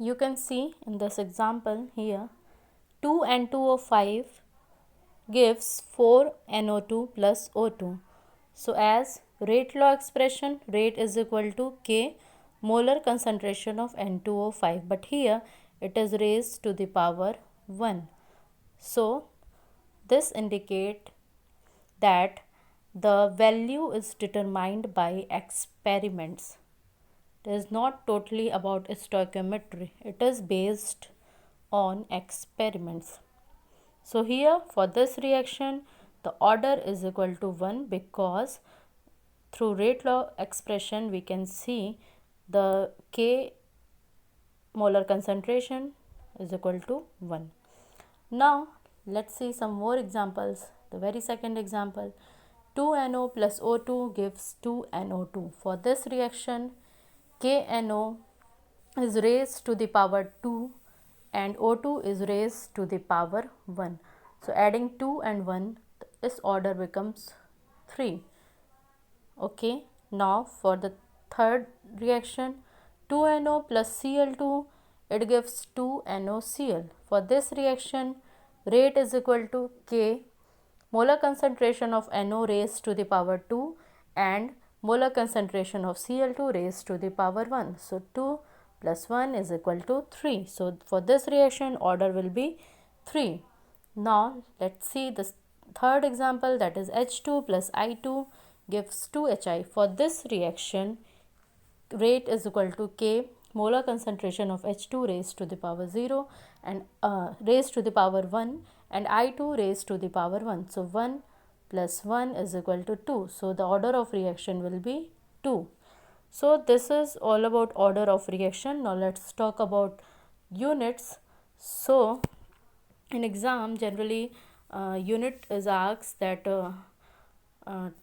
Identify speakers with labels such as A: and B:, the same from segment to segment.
A: you can see in this example here 2N2O5 gives 4NO2 plus O2. So as rate law expression, rate is equal to K molar concentration of N2O5, but here it is raised to the power 1. So this indicates that the value is determined by experiments. It is not totally about stoichiometry. It is based on experiments. So here for this reaction, the order is equal to 1 because through rate law expression we can see the K molar concentration is equal to 1. Now let's see some more examples. The very second example, 2NO plus O2 gives 2NO2. For this reaction, KNO is raised to the power 2 and O2 is raised to the power 1. So adding 2 and 1, this order becomes 3. Okay, now for the third reaction, 2NO plus Cl2, it gives 2NoCl. For this reaction, rate is equal to K molar concentration of NO raised to the power 2 and molar concentration of Cl2 raised to the power 1. So 2 plus 1 is equal to 3. So for this reaction, order will be 3. Now let's see the third example, that is H2 plus I2 gives 2HI. For this reaction, rate is equal to K molar concentration of H2 raised to the power 0 and raised to the power 1 and I2 raised to the power 1. So 1 plus 1 is equal to 2. So the order of reaction will be 2. So this is all about order of reaction. Now let's talk about units. So in exam generally unit is asked that tell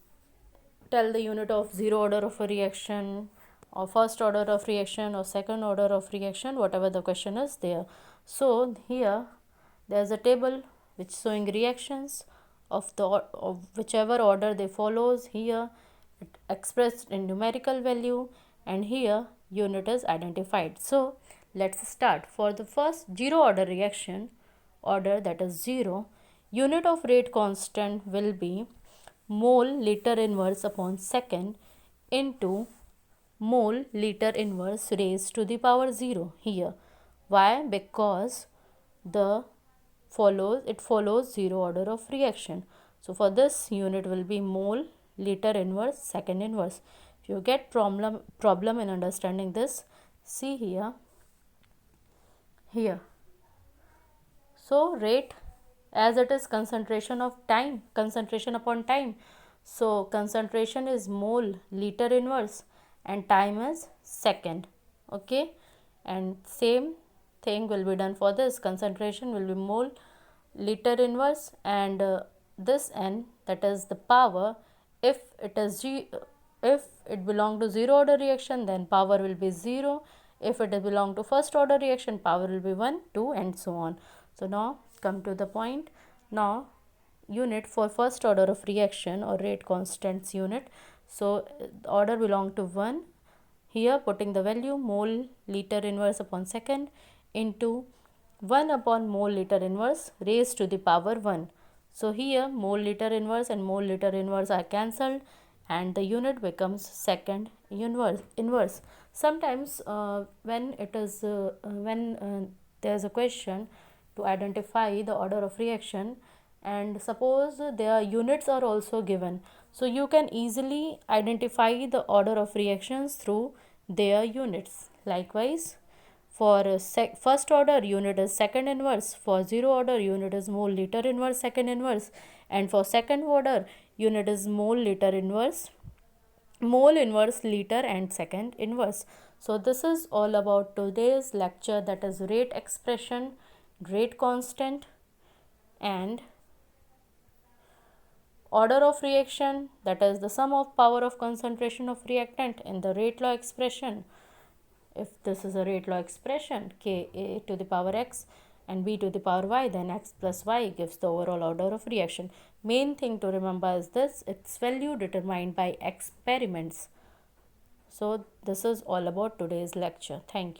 A: the unit of zero order of a reaction or first order of reaction or second order of reaction, whatever the question is there. So here there is a table which showing reactions of whichever order they follows. Here it expressed in numerical value and here unit is identified. So let's start. For the first zero order reaction, order that is 0, unit of rate constant will be mole liter inverse upon second into mole liter inverse raised to the power 0 here. Why? Because it follows zero order of reaction. So for this unit will be mole liter inverse second inverse. If you get problem in understanding this, see here. So rate, as it is concentration upon time. So concentration is mole liter inverse and time is second. Okay, and same thing will be done for this. Concentration will be mole liter inverse and this n, that is the power. If it belong to zero order reaction, then power will be 0. If it belong to first order reaction, power will be 1, 2 and so on. So now come to the point. Now unit for first order of reaction or rate constants unit. So the order belong to 1. Here putting the value mole liter inverse upon second into 1 upon mole liter inverse raised to the power 1. So here mole liter inverse and mole liter inverse are cancelled and the unit becomes second inverse. Sometimes when there is a question to identify the order of reaction and suppose their units are also given, so you can easily identify the order of reactions through their units. Likewise, for first order, unit is second inverse. For zero order, unit is mole liter inverse second inverse, and for second order, unit is mole inverse liter and second inverse. So this is all about today's lecture, that is rate expression, rate constant and order of reaction, that is the sum of power of concentration of reactant in the rate law expression. If this is a rate law expression, Ka to the power x and B to the power y, then x plus y gives the overall order of reaction. Main thing to remember is this, its value determined by experiments. So this is all about today's lecture. Thank you.